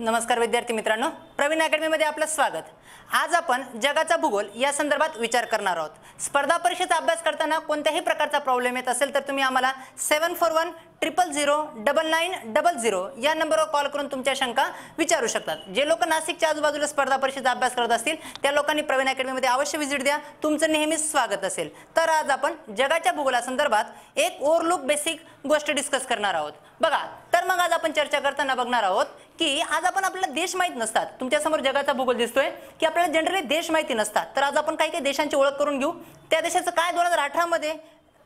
नमस्कार विद्यार्थी मित्रांनो, प्रवीण अकॅडमीमध्ये आपलं स्वागत। आज आपण जगाचा भूगोल या संदर्भात विचार करणार आहोत। स्पर्धा परीक्षेचा अभ्यास करताना कोणत्याही प्रकारचा प्रॉब्लेम येत असेल तर तुम्ही आम्हाला 7410009900 या नंबरवर कॉल करून तुमच्या शंका विचारू शकता। जे लोक नाशिकच्या आजूबाजूला स्पर्धा परीक्षेचा अभ्यास करत असतील त्या लोकांनी प्रवीण अकॅडमीमध्ये अवश्य व्हिजिट द्या, तुमचं नेहमीच स्वागत असेल। तर आज आपण जगाच्या भूगोलासंदर्भात एक ओव्हरलुक बेसिक गोष्ट डिस्कस करणार आहोत। बघा, तर मग आज आपण चर्चा करताना बघणार आहोत की आज आपण आपल्याला देश माहित नसतात, तुमच्या समोर जगाचा भूगोल दिसतोय की आपल्याला जनरली देश माहिती नसतात। तर आज आपण काही देशांची ओळख करून घेऊ, त्या देशाचं काय 2018 मध्ये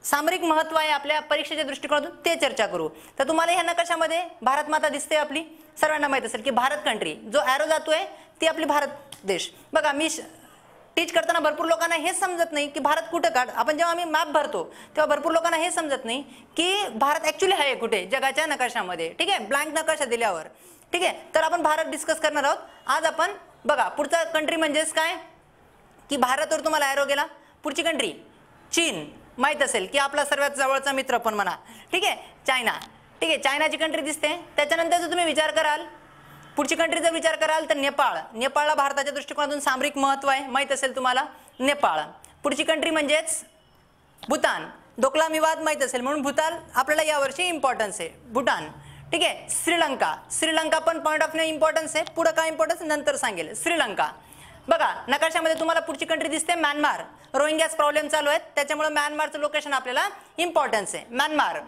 सामरिक महत्व आहे आपल्या परीक्षेच्या दृष्टिकोनातून ते चर्चा करू। तर तुम्हाला ह्या नकाशामध्ये भारत माता दिसते, आपली सर्वांना माहित असेल की भारत कंट्री, जो एरो जातोय ती आपली भारत देश। बघा, मी टीच करताना भरपूर लोकांना हे समजत नाही की भारत कुठे काढ, आपण जेव्हा आम्ही मॅप भरतो तेव्हा भरपूर लोकांना हे समजत नाही की भारत ऍक्च्युअली आहे कुठे जगाच्या नकाशामध्ये। ठीक आहे, ब्लँक नकाशा दिल्यावर। ठीक आहे, तर आपण भारत डिस्कस करणार आहोत आज आपण। बघा, पुढचा कंट्री म्हणजेच काय की भारतवर तुम्हाला एरो गेला, पुढची कंट्री चीन, माहित असेल की आपला सर्वात जवळचा मित्र पण म्हणा। ठीक आहे, चायना। ठीक आहे, चायनाची कंट्री दिसते। त्याच्यानंतर जर तुम्ही विचार कराल, पुढची कंट्रीचा विचार कराल तर नेपाळ। नेपाळला भारताच्या दृष्टिकोनातून सामरिक महत्व आहे, माहित असेल तुम्हाला नेपाळ। पुढची कंट्री म्हणजेच भूतान, डोकलाम विवाद माहित असेल म्हणून भूतान आपल्याला यावर्षी इम्पॉर्टन्स आहे, भूतान। ठीक आहे, श्रीलंका, श्रीलंका पण पॉइंट ऑफ व्ह्यू इम्पॉर्टन्स आहे, पुढे काय इम्पॉर्टन्स नंतर सांगेल। श्रीलंका बघा, नकाशामध्ये तुम्हाला पुढची कंट्री दिसते म्यानमार, रोहिंग्यास प्रॉब्लेम चालू आहेत त्याच्यामुळे म्यानमारचं लोकेशन आपल्याला इम्पॉर्टन्स आहे, म्यानमार।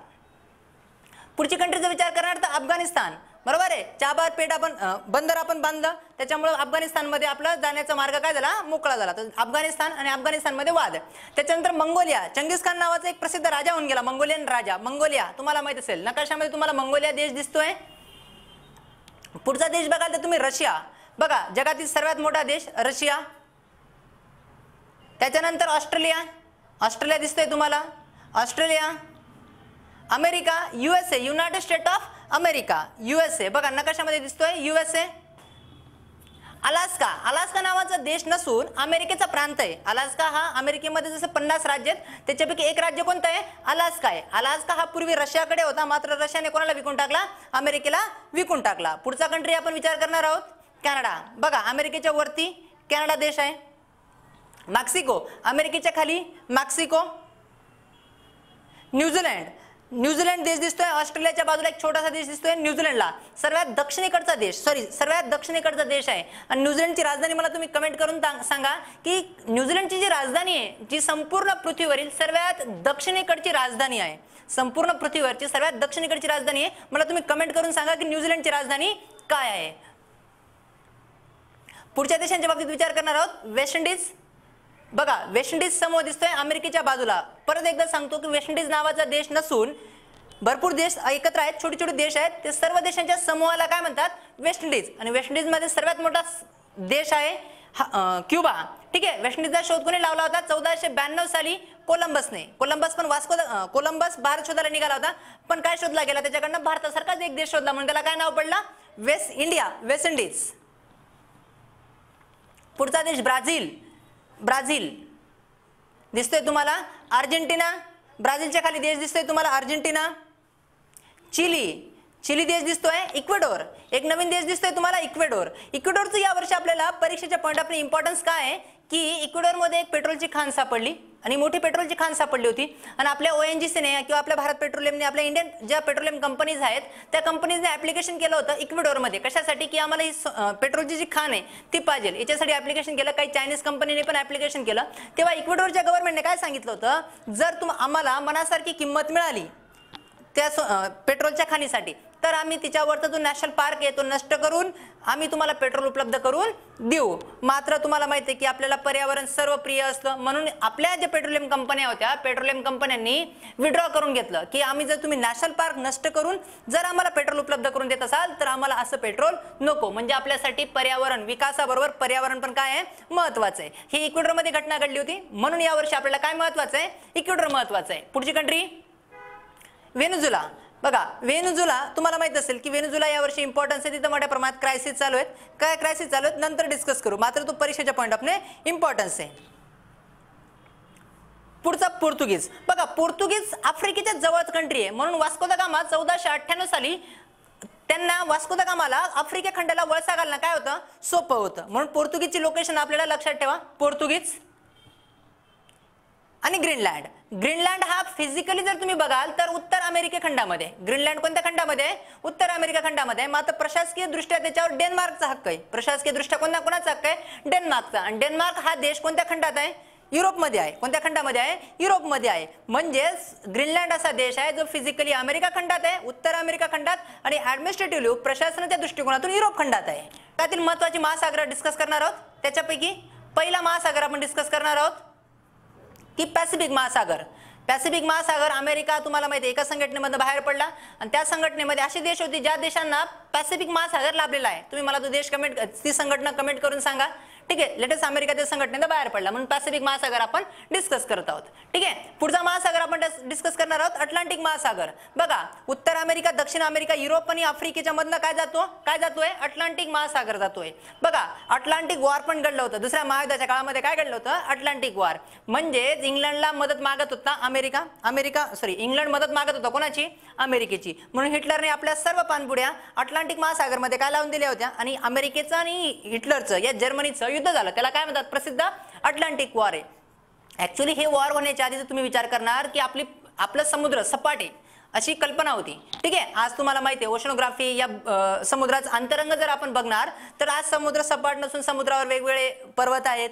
पुढची कंट्रीचा विचार करणार तर अफगाणिस्तान, बरोबर आहे, चाबार पेठ आपण बंदर आपण बांधलं त्याच्यामुळे अफगाणिस्तानमध्ये आपला जाण्याचा मार्ग काय झाला, मोकळा झाला। तर अफगाणिस्तान आणि अफगाणिस्तानमध्ये वाद। त्याच्यानंतर मंगोलिया, चंगीज खान नावाचा एक प्रसिद्ध राजा होऊन गेला, मंगोलियन राजा, मंगोलिया तुम्हाला माहित असेल, नकाशामध्ये तुम्हाला मंगोलिया देश दिसतोय। पुढचा देश बघाल तर तुम्ही रशिया, बघा जगातील सर्वात मोठा देश रशिया। त्याच्यानंतर ऑस्ट्रेलिया, ऑस्ट्रेलिया दिसतोय तुम्हाला, Australia. America, USA, United state of America, USA, बघा नकाशामध्ये दिसतोय यूएसए। अलास्का, अलास्का नावाचा देश नसून अमेरिकेचा प्रांत आहे। अलास्का हा अमेरिकेमध्ये जसं 50 राज्य आहेत त्याच्यापैकी एक राज्य कोणतं आहे, अलास्का आहे। अलास्का हा पूर्वी रशियाकडे होता, मात्र रशियाने कोणाला विकून टाकला, अमेरिकेला विकून टाकला। पुढचा कंट्री आपण विचार करणार आहोत कॅनडा, बघा अमेरिकेच्या वरती कॅनडा देश आहे। मेक्सिको, अमेरिकेच्या खाली मेक्सिको। न्यूझीलंड, न्यूझीलंड देश दिसतोय, ऑस्ट्रेलियाच्या बाजूला एक छोटासा देश दिसतोय न्यूझीलंडला, सर्वात दक्षिणेकडचा देश, सर्वात दक्षिणेकडचा देश आहे। आणि न्यूझीलंडची राजधानी मला तुम्ही कमेंट करून सांगा की न्यूझीलंडची जी राजधानी आहे, जी संपूर्ण पृथ्वीवरील सर्वात दक्षिणेकडची राजधानी आहे, संपूर्ण पृथ्वीवरची सर्वात दक्षिणेकडची राजधानी आहे, मला तुम्ही कमेंट करून सांगा की न्यूझीलंडची राजधानी काय आहे। पुढच्या देशांच्या बाबतीत विचार करणार आहोत, वेस्ट इंडिज, बघा वेस्ट इंडिज समूह दिसतोय अमेरिकेच्या बाजूला। परत एकदा सांगतो की वेस्ट इंडिज नावाचा देश नसून भरपूर देश एकत्र आहेत, छोटे छोटे देश आहेत, ते सर्व देशांच्या समूहाला काय म्हणतात, वेस्ट इंडिज। आणि वेस्ट इंडिज मध्ये सर्वात मोठा देश आहे क्युबा। ठीक आहे, वेस्ट इंडिजचा शोध कोणी लावला होता, 1492 साली कोलंबसने। कोलंबस भारत शोधायला निघाला होता, पण काय शोधला गेला त्याच्याकडनं, भारतासारखाच एक देश शोधला म्हणून त्याला काय नाव पडलं, वेस्ट इंडिया, वेस्ट इंडिज। पुढचा देश ब्राझील, ब्राझील दिसतोय तुम्हाला। अर्जेंटिना, ब्राझीलच्या खाली देश दिसतोय तुम्हाला अर्जेंटिना। चिली, चिली देश दिसतोय। इक्वेडोर, एक नवीन देश दिसतोय तुम्हाला इक्वेडोर। इक्वेडोरचं यावर्षी आपल्याला परीक्षेच्या पॉईंट ऑफ इम्पॉर्टन्स काय आहे की इक्वेडोरमध्ये एक पेट्रोलची खाण सापडली आणि मोठी पेट्रोलची खाण सापडली होती आणि आपल्या ओएनजीसीने किंवा आपल्या भारत पेट्रोलियमने, आपल्या इंडियन ज्या पेट्रोलियम कंपनीज आहेत त्या कंपनीजने ऍप्लिकेशन केलं होतं इक्वेडोरमध्ये, कशासाठी की आम्हाला ही पेट्रोलची जी खाण आहे ती पाहिजे, याच्यासाठी ऍप्लिकेशन केलं। काही चायनीज कंपनीने पण ऍप्लिकेशन केलं। तेव्हा इक्वेडोरच्या गव्हर्नमेंटने काय सांगितलं होतं, जर आम्हाला मनासारखी किंमत मिळाली त्या पेट्रोलच्या खाणीसाठी तर आम्ही तिच्यावरचा जो नॅशनल पार्क आहे तो नष्ट करून आम्ही तुम्हाला पेट्रोल उपलब्ध करून देऊ। मात्र तुम्हाला माहिती आहे की आपल्याला पर्यावरण सर्व प्रिय असतं, म्हणून आपल्या ज्या पेट्रोलियम कंपन्या होत्या, पेट्रोलियम कंपन्यांनी विड्रॉ करून घेतलं की आम्ही जर तुम्ही नॅशनल पार्क नष्ट करून जर आम्हाला पेट्रोल उपलब्ध करून देत असाल तर आम्हाला असं पेट्रोल नको। म्हणजे आपल्यासाठी पर्यावरण विकासाबरोबर पर्यावरण पण काय आहे, महत्वाचं आहे। ही इक्वेडोरमध्ये घटना घडली होती, म्हणून यावर्षी आपल्याला काय महत्वाचं आहे, इक्वेडोर महत्वाचं आहे। पुढची कंट्री व्हेनेझुला, बघा व्हेनेझुला तुम्हाला माहित असेल की व्हेनेझुला यावर्षी इम्पॉर्टन्स आहे, तिथे मोठ्या प्रमाणात क्रायसिस चालू आहेत। काय क्रायसिस चालू आहेत नंतर डिस्कस करू, मात्र तो परीक्षेच्या पॉईंट ऑफ इम्पॉर्टन्स आहे। पुढचा पोर्तुगीज, बघा पोर्तुगीज आफ्रिकेच्या जवळच कंट्री आहे, म्हणून वास्को दा गामा 1498 साली त्यांना वास्को द गामाला आफ्रिका खंडाला वळसा घालणं काय होतं, सोपं होतं. म्हणून पोर्तुगीजची लोकेशन आपल्याला लक्षात ठेवा, पोर्तुगीज आणि ग्रीनलँड. ग्रीनलँड हा फिजिकली जर तुम्ही बघाल तर उत्तर अमेरिका खंडामध्ये, ग्रीनलँड कोणत्या खंडामध्ये, उत्तर अमेरिका खंडामध्ये. मात्र प्रशासकीय दृष्ट्या त्याच्यावर डेन्मार्कचा हक्क आहे. प्रशासकीय दृष्ट्या कोणाचा हक्क आहे, डेन्मार्कचा. आणि डेन्मार्क हा देश कोणत्या खंडात आहे, युरोपमध्ये आहे. कोणत्या खंडामध्ये आहे, युरोपमध्ये आहे. म्हणजेच ग्रीनलँड असा देश आहे जो फिजिकली अमेरिका खंडात आहे, उत्तर अमेरिका खंडात, आणि ऍडमिनिस्ट्रेटिव्हली प्रशासनाच्या दृष्टिकोनातून युरोप खंडात आहे. त्यातील महत्त्वाची महासागर डिस्कस करणार आहोत. त्याच्यापैकी पहिला महासागर आपण डिस्कस करणार आहोत की पॅसिफिक महासागर. पॅसिफिक महासागर, अमेरिका तुम्हाला माहिती आहे एका संघटनेमध्ये बाहेर पडला आणि त्या संघटनेमध्ये अशी देश होती ज्या देशांना पॅसिफिक महासागर लाभलेला आहे. तुम्ही मला तो देश कमेंट, ती संघटना कमेंट करून सांगा. ठीक आहे, लेटेस्ट अमेरिका त्या संघटनेने बाहेर पडला, म्हणून पॅसिफिक महासागर आपण डिस्कस करत आहोत. ठीक आहे, पुढचा महासागर आपण डिस्कस करणार आहोत अटलांटिक महासागर. बघा, उत्तर अमेरिका, दक्षिण अमेरिका, युरोप आणि आफ्रिकेच्या मधनं काय जातोय, अटलांटिक महासागर जातोय. बघा, अटलांटिक वॉर पण घडलं होतं दुसऱ्या महायुद्धाच्या काळामध्ये. काय घडलं होतं, अटलांटिक वॉर. म्हणजेच इंग्लंडला मदत मागत होता इंग्लंड मदत मागत होता कोणाची, अमेरिकेची. म्हणून हिटलरने आपल्या सर्व पाणबुड्या अटलांटिक महासागरमध्ये काय लावून दिल्या होत्या, आणि अमेरिकेचं आणि हिटलरचं या जर्मनीचं युद्ध झालं. त्याला काय म्हणतात, प्रसिद्ध अटलांटिक वॉर आहे. ऍक्च्युली हे वॉर होण्याच्या आधी तुम्ही विचार करणार की आपलं समुद्र सपाट आहे अशी कल्पना होती. ठीक आहे, आज तुम्हाला माहिती आहे ओशनोग्राफी या समुद्राचं अंतरंग जर आपण बघणार तर आज समुद्र सपाट नसून समुद्रावर वेगवेगळे पर्वत आहेत,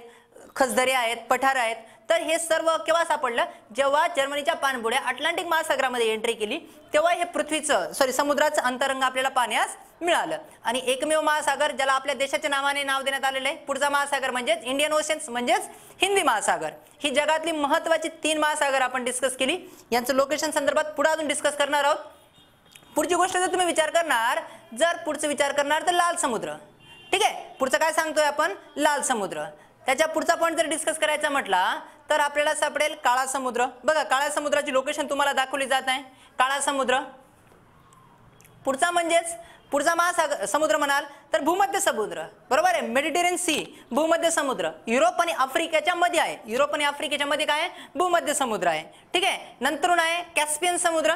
खचदरे आहेत, पठार आहेत. तर हे सर्व केव्हा सापडलं, जेव्हा जर्मनीच्या पाणबुड्या अटलांटिक महासागरामध्ये एंट्री केली तेव्हा हे समुद्राचं अंतरंग आपल्याला पाहण्यास मिळालं. आणि एकमेव महासागर ज्याला आपल्या देशाच्या नावाने नाव देण्यात आलेलं आहे, पुढचा महासागर म्हणजेच इंडियन ओशन्स म्हणजेच हिंदी महासागर. ही जगातली महत्त्वाची 3 महासागर आपण डिस्कस केली. यांचं लोकेशन संदर्भात पुढे अजून डिस्कस करणार आहोत. पुढची गोष्ट जर तुम्ही विचार करणार तर लाल समुद्र. ठीक आहे, पुढचं काय सांगतोय आपण, लाल समुद्र. त्याच्या पुढचा पॉईंट जर डिस्कस करायचा म्हटला तर आपल्याला सापडेल काळा समुद्र. बघा, काळ्या समुद्राची लोकेशन तुम्हाला दाखवली जात आहे, काळा समुद्र. पुढचा महासागर समुद्र म्हणाल तर भूमध्य समुद्र, बरोबर आहे, मेडिटेरियन सी, भूमध्य समुद्र. युरोप आणि आफ्रिकेच्या मध्ये आहे, युरोप आणि आफ्रिकेच्या मध्ये काय आहे, भूमध्य समुद्र आहे. ठीक आहे, नंतरून आहे कॅस्पियन समुद्र.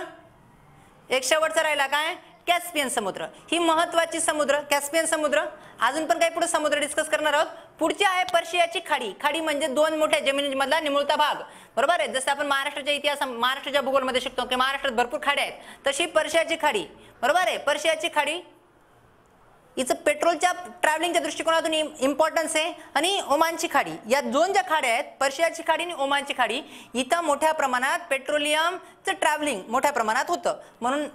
एक शेवटचा राहिला काय, कॅस्पियन समुद्र. ही महत्वाची समुद्र, कॅस्पियन समुद्र. अजून पण काही पुढे समुद्र डिस्कस करणार आहोत. पुढची आहे पर्शियाची खाडी. खाडी म्हणजे 2 मोठ्या जमिनीमधला निमुळता भाग, बरोबर आहे. जसं आपण महाराष्ट्राच्या भूगोलमध्ये शिकतो की महाराष्ट्रात भरपूर खाड्या आहेत, तशी पर्शियाची खाडी, बरोबर आहे. पर्शियाची खाडी हिचं पेट्रोलच्या ट्रॅव्हलिंगच्या दृष्टिकोनातून इम्पॉर्टन्स आहे. आणि ओमानची खाडी, या 2 ज्या खाड्या आहेत, पर्शियाची खाडी आणि ओमानची खाडी, इथं मोठ्या प्रमाणात पेट्रोलियमचं ट्रॅव्हलिंग मोठ्या प्रमाणात होतं, म्हणून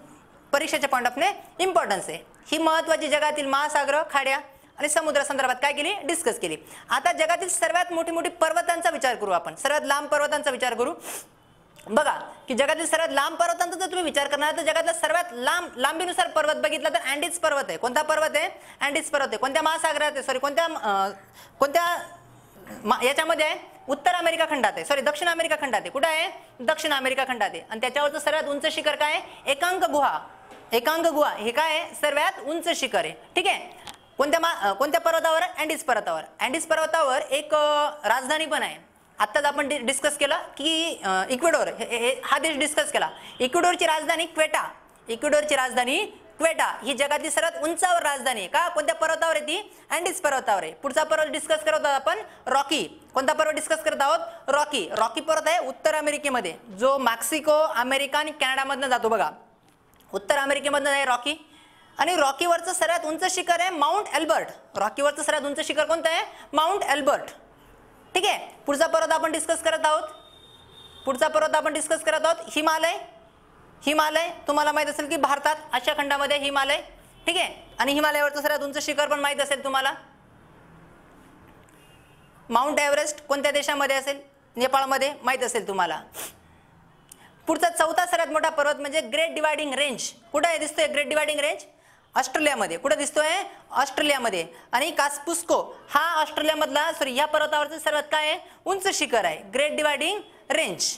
परीक्षेच्या पॉईंट ऑफ इम्पॉर्टन्स आहे. ही महत्वाची जगातील महासागर, खाड्या आणि समुद्र संदर्भात काय केली, डिस्कस केली. आता जगातील सर्वात मोठी पर्वतांचा विचार करू आपण, सर्वात लांब पर्वतांचा विचार करू. बघा की जगातील सर्वात लांब पर्वतांचा जर तुम्ही विचार करणार तर जगातला सर्वात लांबीनुसार पर्वत बघितला तर अँडीज पर्वत आहे. कोणता पर्वत आहे, अँडीज पर्वत आहे. कोणत्या महासागरात आहे, कोणत्या याच्यामध्ये आहे, उत्तर अमेरिका खंडात आहे, दक्षिण अमेरिका खंडात आहे. कुठे आहे, दक्षिण अमेरिका खंडात आहे. आणि त्याच्यावरचं सर्वात उंच शिखर काय आहे, एकांक गुहा. हे काय आहे, सर्वात उंच शिखर आहे. ठीक आहे, कोणत्या पर्वतावर, अँडीज पर्वतावर. अँडीज पर्वतावर एक राजधानी पण आहे. आत्ताच आपण डिस्कस केलं की इक्वेडोर हा देश डिस्कस केला. इक्वेडोरची राजधानी क्वेटा ही जगातली सर्वात उंचावर राजधानी आहे. का, कोणत्या पर्वतावर आहे ती, अँडीज पर्वतावर आहे. पुढचा पर्वत डिस्कस करत आहोत आपण, रॉकी. कोणता पर्वत डिस्कस करत आहोत, रॉकी पर्वत आहे उत्तर अमेरिकेमध्ये, जो मेक्सिको, अमेरिका आणि कॅनडामधनं जातो. बघा, उत्तर अमेरिकेमधनं आहे रॉकी. आणि रॉकीवरचं सर्वात उंच शिखर आहे माउंट एल्बर्ट. रॉकीवरचं सर्वात उंच शिखर कोणतं आहे, माउंट एल्बर्ट. ठीक आहे, पुढचा पर्वत आपण डिस्कस करत आहोत, हिमालय. तुम्हाला माहित असेल की भारतात आशिया खंडामध्ये हिमालय. ठीक आहे, आणि हिमालयावरचं सर्वात उंच शिखर पण माहित असेल तुम्हाला, माउंट एव्हरेस्ट. कोणत्या देशामध्ये असेल, नेपाळमध्ये, माहित असेल तुम्हाला. पुढचा चौथा सर्वात मोठा पर्वत म्हणजे ग्रेट डिवायडिंग रेंज. कुठे दिसतोय ग्रेट डिवायडिंग रेंज, ऑस्ट्रेलियामध्ये. कुठे दिसतोय, ऑस्ट्रेलियामध्ये. आणि कास्पुस्को हा ऑस्ट्रेलियामधला या पर्वतावरचं सर्वात काय आहे, उंच शिखर आहे, ग्रेट डिवायडिंग रेंज.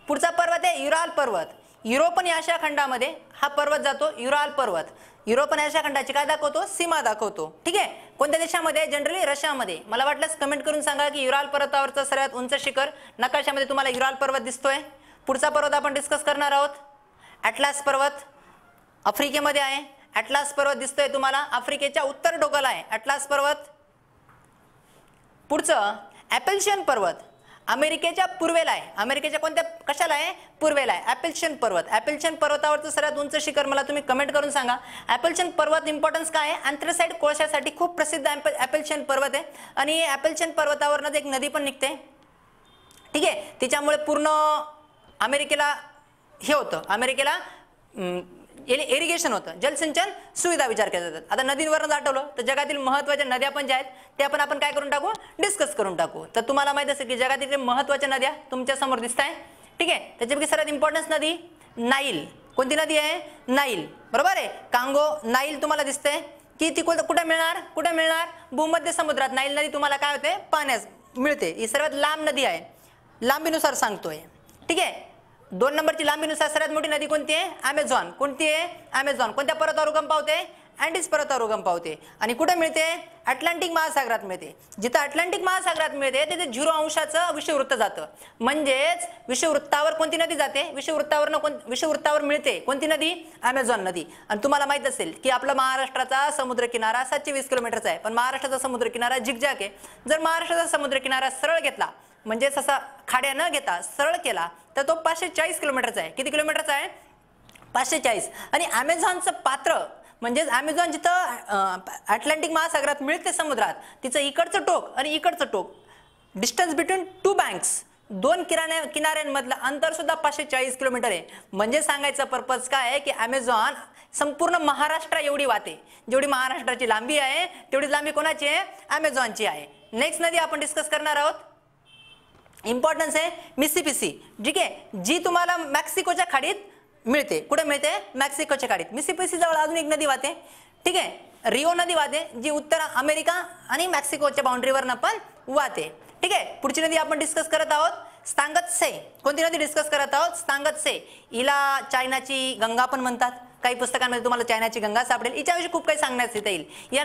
पुढचा पर्वत आहे युराल पर्वत. युरोप आणि आशिया खंडामध्ये हा पर्वत जातो, युराल पर्वत. युरोप आणि आशिया खंडाची काय दाखवतो, सीमा दाखवतो. ठीक आहे, कोणत्या देशामध्ये, जनरली रशियामध्ये. मला वाटलंच कमेंट करून सांगा की युराल पर्वतावरचं सर्वात उंच शिखर. नकाशामध्ये तुम्हाला युराल पर्वत दिसतोय. पुढचा पर्वत आपण डिस्कस करणार आहोत, ॲटलास पर्वत. आफ्रिकेमध्ये आहे, ॲटलास पर्वत दिसतोय तुम्हाला, आफ्रिकेच्या उत्तर टोकाला आहे ॲटलास पर्वत. पुढचं ॲपेल्शियन पर्वत अमेरिकेच्या पूर्वेला आहे, अमेरिकेच्या कोणत्या कशाला आहे, पूर्वेला आहे ॲपेल्शियन पर्वत. ॲपेल्शियन पर्वतावरचं सर्वात उंच शिखर मला तुम्ही कमेंट करून सांगा. ॲपेल्शियन पर्वत इम्पॉर्टन्स काय आहे, अँथ्रासाइट कोळशासाठी खूप प्रसिद्ध ॲपेल्शियन पर्वत आहे आणि ॲपेल्शियन पर्वतावरनं एक नदी पण निघते, ठीक आहे. तिच्यामुळे पूर्ण अमेरिकेला हे होतं, अमेरिकेला इरिगेशन होतं, जलसिंचन सुविधा विचार केला जातात. आता नदींवरच आठवलं तर जगातील महत्त्वाच्या नद्या पण ज्या आहेत त्या पण आपण काय करून टाकू, डिस्कस करून टाकू. तर तुम्हाला माहिती असेल की जगातील महत्त्वाच्या नद्या तुमच्या समोर दिसत आहे, ठीक आहे. त्याच्यापैकी सर्वात इम्पॉर्टन्स नदी नाईल. कोणती नदी आहे, नाईल, बरोबर आहे. कांगो नाईल तुम्हाला दिसते की ती कुठे मिळणार, कुठे मिळणार, भूमध्य समुद्रात. नाईल नदी तुम्हाला काय होते, पाण्यास मिळते. ही सर्वात लांब नदी आहे, लांबीनुसार सांगतोय, ठीक आहे. 2 नंबरची लांबीनुसार सर्वात मोठी नदी कोणती आहे, ॲमेझॉन. कोणती आहे, ॲमेझॉन. कोणत्या पर्वतावर उगम पावते, अँडीज पर्वतावर उगम पावते. आणि कुठे मिळते, अटलांटिक महासागरात मिळते. जिथं अटलांटिक महासागरात मिळते तिथे 0 अंशाचं विषुववृत्त जातं, म्हणजेच विषुववृत्तावर कोणती नदी जाते, विषुववृत्तावर मिळते कोणती नदी, ॲमेझॉन नदी. आणि तुम्हाला माहित असेल की आपला महाराष्ट्राचा समुद्रकिनारा 720 किलोमीटरचा आहे, पण महाराष्ट्राचा समुद्रकिनारा झिकझॅक आहे. जर महाराष्ट्राचा समुद्रकिनारा सरळ घेतला, म्हणजे असा खाड्या न घेता सरळ केला तर तो 540 किलोमीटरचा आहे. किती किलोमीटरचा आहे, 540. आणि ॲमेझॉनचं पात्र म्हणजेच ॲमेझॉन जिथं अटलांटिक महासागरात मिळते समुद्रात, तिचं इकडचं टोक आणि इकडचं टोक, डिस्टन्स बिटवीन 2 बँक्स, 2 किनाऱ्यांमधलं अंतर सुद्धा 540 किलोमीटर आहे. म्हणजे सांगायचं पर्पज काय आहे की ॲमेझॉन संपूर्ण महाराष्ट्र एवढी वाहते. जेवढी महाराष्ट्राची लांबी आहे तेवढी लांबी कोणाची आहे, ॲमेझॉनची आहे. नेक्स्ट नदी आपण डिस्कस करणार आहोत, इम्पॉर्टन्स आहे मिसिसिपी, ठीक आहे. जी तुम्हाला मेक्सिकोच्या खाडीत मिळते. कुठे मिळते, मेक्सिकोच्या खाडीत. मिसिसिपी जवळ अजून एक नदी वाहते, ठीक आहे, रिओ नदी वाहते, जी उत्तर अमेरिका आणि मेक्सिकोच्या बाउंड्रीवरनं पण वाहते, ठीक आहे. पुढची नदी आपण डिस्कस करत आहोत, स्तांगत्से. कोणती नदी डिस्कस करत आहोत, स्तांगत्से. हिला चायनाची गंगा पण म्हणतात, काही पुस्तकांमध्ये तुम्हाला चायनाची गंगा सापडेल. हिच्याविषयी खूप काही सांगण्यात येईल. या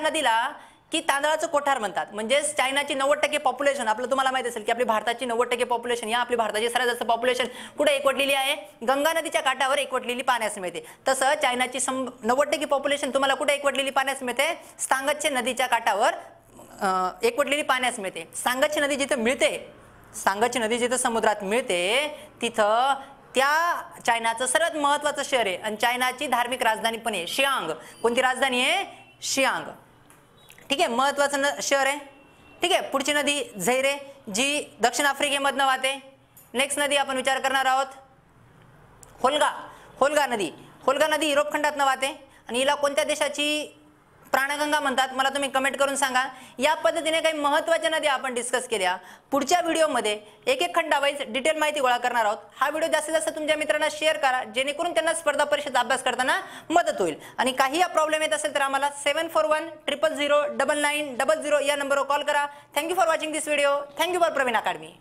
नदीला की तांदळाचं कोठार म्हणतात. म्हणजे चायनाची 90% पॉप्युलेशन, आपलं तुम्हाला माहिती असेल की आपली भारताची 90% पॉप्युलेशन, या आपली भारताची सर्वात जास्त पॉप्युलेशन कुठे एकवटलेली आहे, गंगा नदीच्या काठावर एकवटलेली पाण्यास मिळते. तसं चायनाची 90% पॉप्युलेशन तुम्हाला कुठे एकवटलेली पाण्यास मिळते, स्तांगत्से नदीच्या काठावर एकवटलेली पाण्यास मिळते. स्तांगत्से नदी जिथे मिळते, स्तांगत्से नदी जिथे समुद्रात मिळते तिथं त्या चायनाचं सर्वात महत्त्वाचं शहर आहे आणि चायनाची धार्मिक राजधानी पण आहे, शियांग. कोणती राजधानी आहे, शियांग, ठीक आहे, महत्वाचं शहर आहे, ठीक आहे. पुढची नदी झैरे, जी दक्षिण आफ्रिकेमधनं वाहते. नेक्स्ट नदी आपण विचार करणार आहोत, होल्गा नदी युरोप खंडातनं वाहते आणि हिला कोणत्या देशाची प्राणगंगा म्हणतात मला तुम्ही कमेंट करून सांगा. या पद्धतीने काही महत्त्वाच्या नद्या आपण डिस्कस केल्या. पुढच्या व्हिडिओमध्ये एक खंडावाईज डिटेल माहिती गोळा करणार आहोत. हा व्हिडिओ जास्तीत जास्त तुमच्या मित्रांना शेअर करा, जेणेकरून त्यांना स्पर्धा परीक्षेचा अभ्यास करताना मदत होईल. आणि काही प्रॉब्लेम येत असेल तर आम्हाला 7410099900 या नंबरवर कॉल करा. Thank you for watching this video. Thank you for Praveen academy.